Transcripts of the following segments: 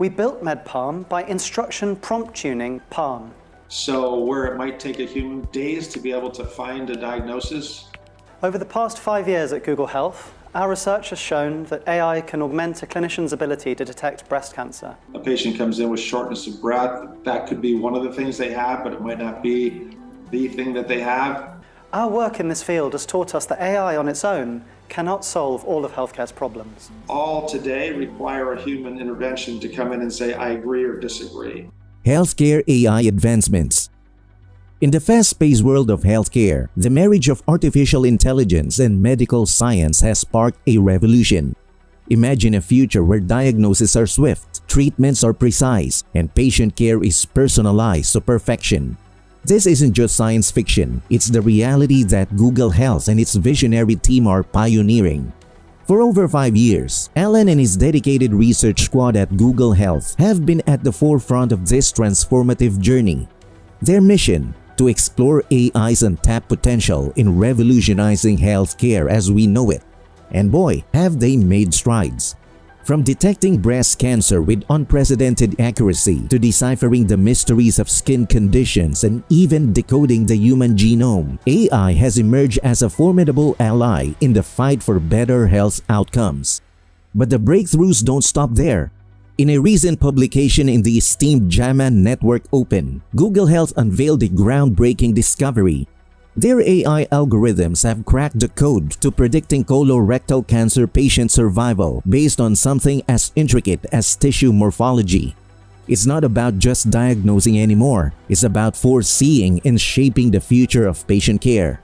We built MedPalm by instruction prompt tuning Palm. So where it might take a human days to be able to find a diagnosis. Over the past 5 years at Google Health, our research has shown that AI can augment a clinician's ability to detect breast cancer. A patient comes in with shortness of breath. That could be one of the things they have, but it might not be the thing that they have. Our work in this field has taught us that AI on its own cannot solve all of healthcare's problems. All today require a human intervention to come in and say, I agree or disagree. Healthcare AI advancements. In the fast-paced world of healthcare, the marriage of artificial intelligence and medical science has sparked a revolution. Imagine a future where diagnoses are swift, treatments are precise, and patient care is personalized to perfection. This isn't just science fiction, it's the reality that Google Health and its visionary team are pioneering. For over 5 years, Alan and his dedicated research squad at Google Health have been at the forefront of this transformative journey. Their mission: to explore AI's untapped potential in revolutionizing healthcare as we know it. And boy, have they made strides. From detecting breast cancer with unprecedented accuracy to deciphering the mysteries of skin conditions and even decoding the human genome, AI has emerged as a formidable ally in the fight for better health outcomes. But the breakthroughs don't stop there. In a recent publication in the esteemed JAMA Network Open, Google Health unveiled a groundbreaking discovery. Their AI algorithms have cracked the code to predicting colorectal cancer patient survival based on something as intricate as tissue morphology. It's not about just diagnosing anymore, it's about foreseeing and shaping the future of patient care.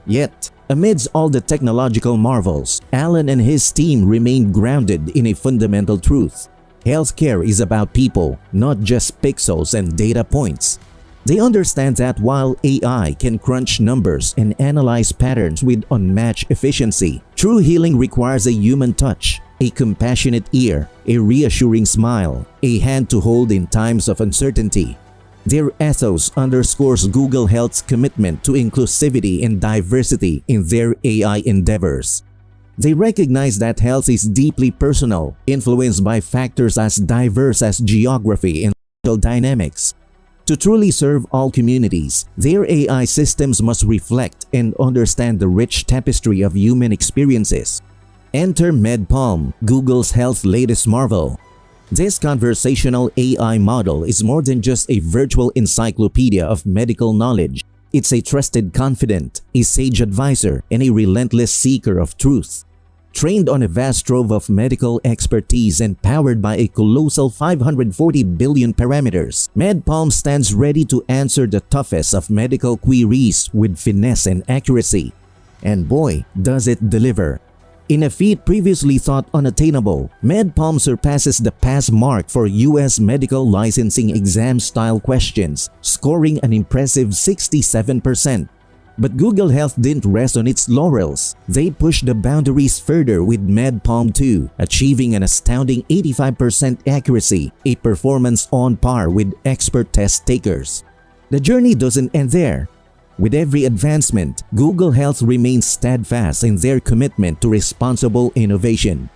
Yet, amidst all the technological marvels, Alan and his team remain grounded in a fundamental truth. Healthcare is about people, not just pixels and data points. They understand that while AI can crunch numbers and analyze patterns with unmatched efficiency, true healing requires a human touch, a compassionate ear, a reassuring smile, a hand to hold in times of uncertainty. Their ethos underscores Google Health's commitment to inclusivity and diversity in their AI endeavors. They recognize that health is deeply personal, influenced by factors as diverse as geography and social dynamics. To truly serve all communities, their AI systems must reflect and understand the rich tapestry of human experiences. Enter MedPalm, Google's health latest marvel. This conversational AI model is more than just a virtual encyclopedia of medical knowledge. It's a trusted confidant, a sage advisor, and a relentless seeker of truth. Trained on a vast trove of medical expertise and powered by a colossal 540 billion parameters, MedPalm stands ready to answer the toughest of medical queries with finesse and accuracy. And boy, does it deliver! In a feat previously thought unattainable, MedPalm surpasses the pass mark for US medical licensing exam-style questions, scoring an impressive 67%. But Google Health didn't rest on its laurels. They pushed the boundaries further with MedPalm 2, achieving an astounding 85% accuracy, a performance on par with expert test takers. The journey doesn't end there. With every advancement, Google Health remains steadfast in their commitment to responsible innovation.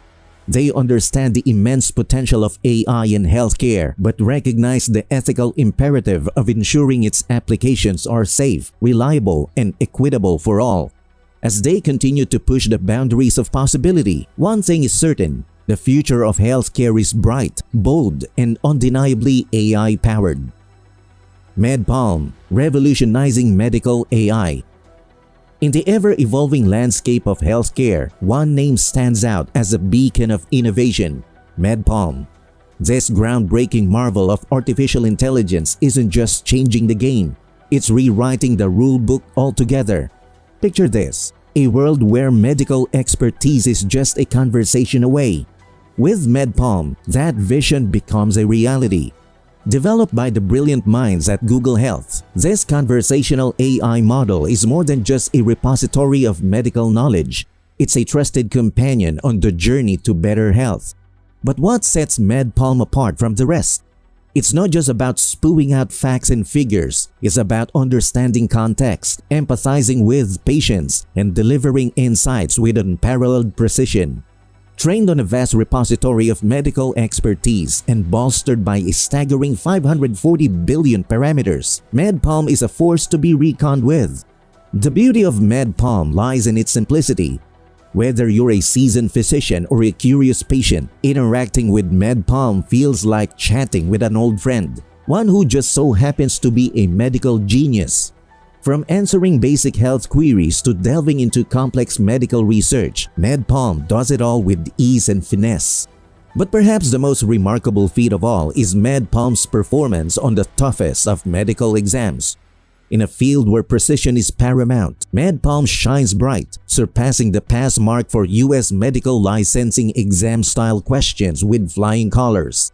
They understand the immense potential of AI in healthcare, but recognize the ethical imperative of ensuring its applications are safe, reliable, and equitable for all. As they continue to push the boundaries of possibility, one thing is certain: the future of healthcare is bright, bold, and undeniably AI-powered. MedPalm, revolutionizing medical AI. In the ever-evolving landscape of healthcare, one name stands out as a beacon of innovation: MedPalm. This groundbreaking marvel of artificial intelligence isn't just changing the game, it's rewriting the rulebook altogether. Picture this: a world where medical expertise is just a conversation away. With MedPalm, that vision becomes a reality. Developed by the brilliant minds at Google Health, this conversational AI model is more than just a repository of medical knowledge. It's a trusted companion on the journey to better health. But what sets MedPalm apart from the rest? It's not just about spewing out facts and figures. It's about understanding context, empathizing with patients, and delivering insights with unparalleled precision. Trained on a vast repository of medical expertise and bolstered by a staggering 540 billion parameters, MedPalm is a force to be reckoned with. The beauty of MedPalm lies in its simplicity. Whether you're a seasoned physician or a curious patient, interacting with MedPalm feels like chatting with an old friend, one who just so happens to be a medical genius. From answering basic health queries to delving into complex medical research, MedPalm does it all with ease and finesse. But perhaps the most remarkable feat of all is MedPalm's performance on the toughest of medical exams. In a field where precision is paramount, MedPalm shines bright, surpassing the pass mark for U.S. medical licensing exam-style questions with flying colors.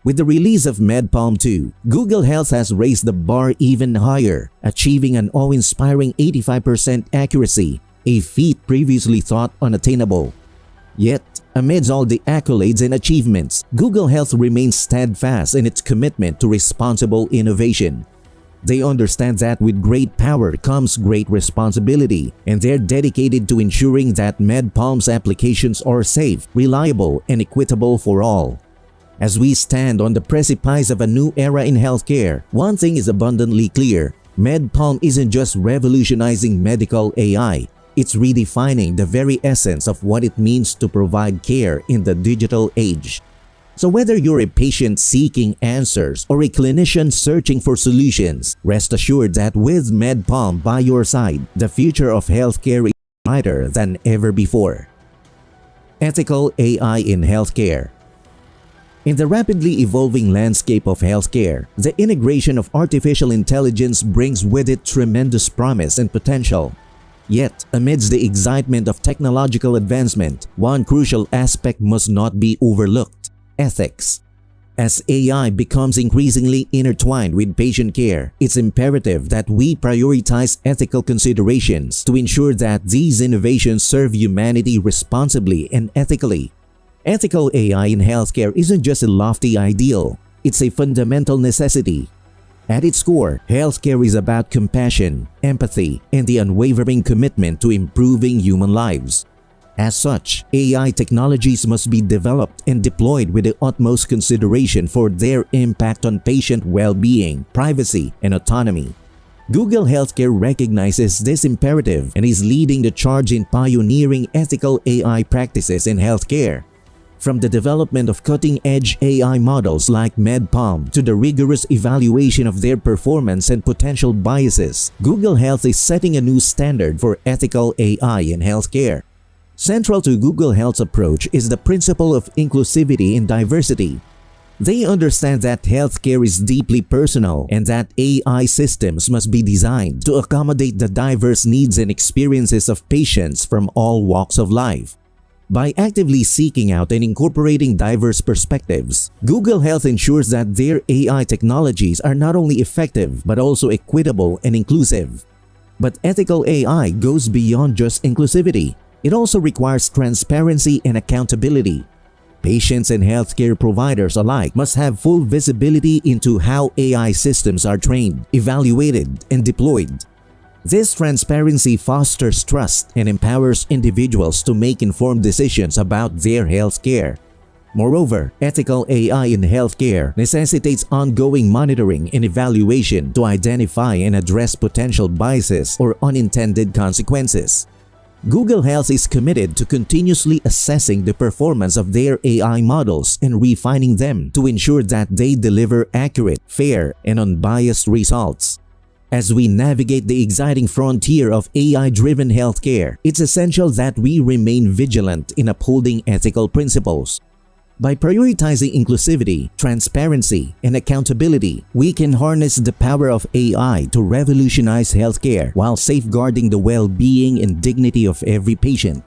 With the release of MedPalm 2, Google Health has raised the bar even higher, achieving an awe-inspiring 85% accuracy, a feat previously thought unattainable. Yet, amidst all the accolades and achievements, Google Health remains steadfast in its commitment to responsible innovation. They understand that with great power comes great responsibility, and they're dedicated to ensuring that MedPalm's applications are safe, reliable, and equitable for all. As we stand on the precipice of a new era in healthcare, one thing is abundantly clear: MedPalm isn't just revolutionizing medical AI, it's redefining the very essence of what it means to provide care in the digital age. So whether you're a patient seeking answers or a clinician searching for solutions, rest assured that with MedPalm by your side, the future of healthcare is brighter than ever before. Ethical AI in healthcare. In the rapidly evolving landscape of healthcare, the integration of artificial intelligence brings with it tremendous promise and potential. Yet, amidst the excitement of technological advancement, one crucial aspect must not be overlooked: ethics. As AI becomes increasingly intertwined with patient care, it's imperative that we prioritize ethical considerations to ensure that these innovations serve humanity responsibly and ethically. Ethical AI in healthcare isn't just a lofty ideal, it's a fundamental necessity. At its core, healthcare is about compassion, empathy, and the unwavering commitment to improving human lives. As such, AI technologies must be developed and deployed with the utmost consideration for their impact on patient well-being, privacy, and autonomy. Google Healthcare recognizes this imperative and is leading the charge in pioneering ethical AI practices in healthcare. From the development of cutting-edge AI models like MedPalm to the rigorous evaluation of their performance and potential biases, Google Health is setting a new standard for ethical AI in healthcare. Central to Google Health's approach is the principle of inclusivity and diversity. They understand that healthcare is deeply personal and that AI systems must be designed to accommodate the diverse needs and experiences of patients from all walks of life. By actively seeking out and incorporating diverse perspectives, Google Health ensures that their AI technologies are not only effective but also equitable and inclusive. But ethical AI goes beyond just inclusivity. It also requires transparency and accountability. Patients and healthcare providers alike must have full visibility into how AI systems are trained, evaluated, and deployed. This transparency fosters trust and empowers individuals to make informed decisions about their healthcare. Moreover, ethical AI in healthcare necessitates ongoing monitoring and evaluation to identify and address potential biases or unintended consequences. Google Health is committed to continuously assessing the performance of their AI models and refining them to ensure that they deliver accurate, fair, and unbiased results. As we navigate the exciting frontier of AI-driven healthcare, it's essential that we remain vigilant in upholding ethical principles. By prioritizing inclusivity, transparency, and accountability, we can harness the power of AI to revolutionize healthcare while safeguarding the well-being and dignity of every patient.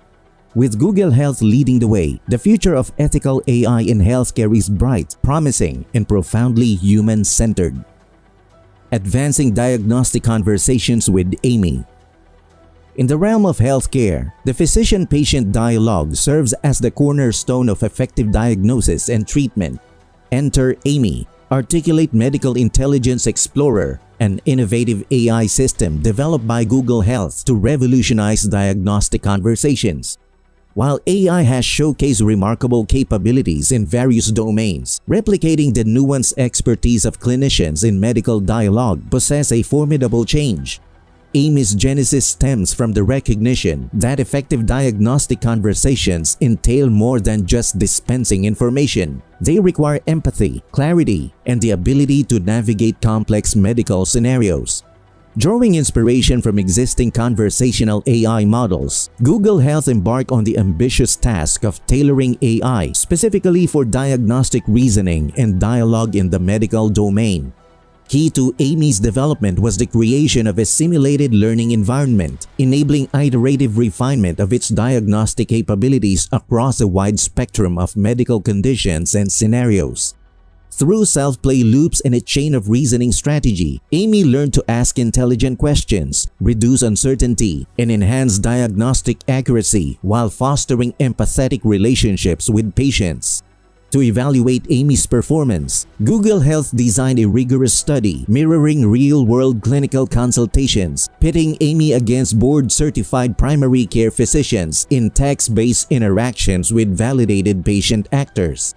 With Google Health leading the way, the future of ethical AI in healthcare is bright, promising, and profoundly human-centered. Advancing diagnostic conversations with Amy. In the realm of healthcare, the physician-patient dialogue serves as the cornerstone of effective diagnosis and treatment. Enter Amy, Articulate Medical Intelligence Explorer, an innovative AI system developed by Google Health to revolutionize diagnostic conversations. While AI has showcased remarkable capabilities in various domains, replicating the nuanced expertise of clinicians in medical dialogue possesses a formidable change. Amy's genesis stems from the recognition that effective diagnostic conversations entail more than just dispensing information. They require empathy, clarity, and the ability to navigate complex medical scenarios. Drawing inspiration from existing conversational AI models, Google Health embarked on the ambitious task of tailoring AI specifically for diagnostic reasoning and dialogue in the medical domain. Key to Amy's development was the creation of a simulated learning environment, enabling iterative refinement of its diagnostic capabilities across a wide spectrum of medical conditions and scenarios. Through self-play loops and a chain of reasoning strategy, Amy learned to ask intelligent questions, reduce uncertainty, and enhance diagnostic accuracy while fostering empathetic relationships with patients. To evaluate Amy's performance, Google Health designed a rigorous study mirroring real-world clinical consultations, pitting Amy against board-certified primary care physicians in text-based interactions with validated patient actors.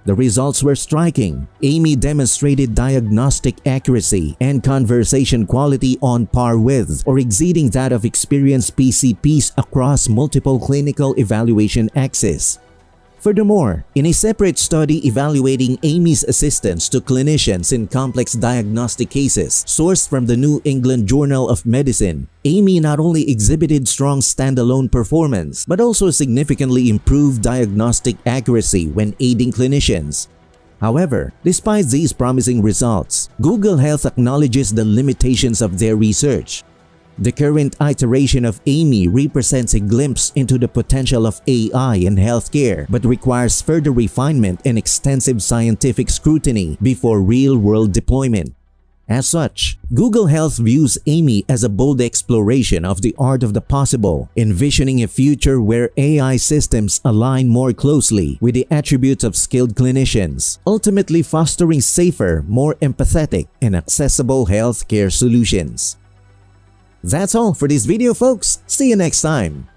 The results were striking. Amy demonstrated diagnostic accuracy and conversation quality on par with or exceeding that of experienced PCPs across multiple clinical evaluation axes. Furthermore, in a separate study evaluating Amy's assistance to clinicians in complex diagnostic cases sourced from the New England Journal of Medicine, Amy not only exhibited strong standalone performance but also significantly improved diagnostic accuracy when aiding clinicians. However, despite these promising results, Google Health acknowledges the limitations of their research. The current iteration of Amy represents a glimpse into the potential of AI in healthcare but requires further refinement and extensive scientific scrutiny before real-world deployment. As such, Google Health views Amy as a bold exploration of the art of the possible, envisioning a future where AI systems align more closely with the attributes of skilled clinicians, ultimately fostering safer, more empathetic, and accessible healthcare solutions. That's all for this video, folks. See you next time.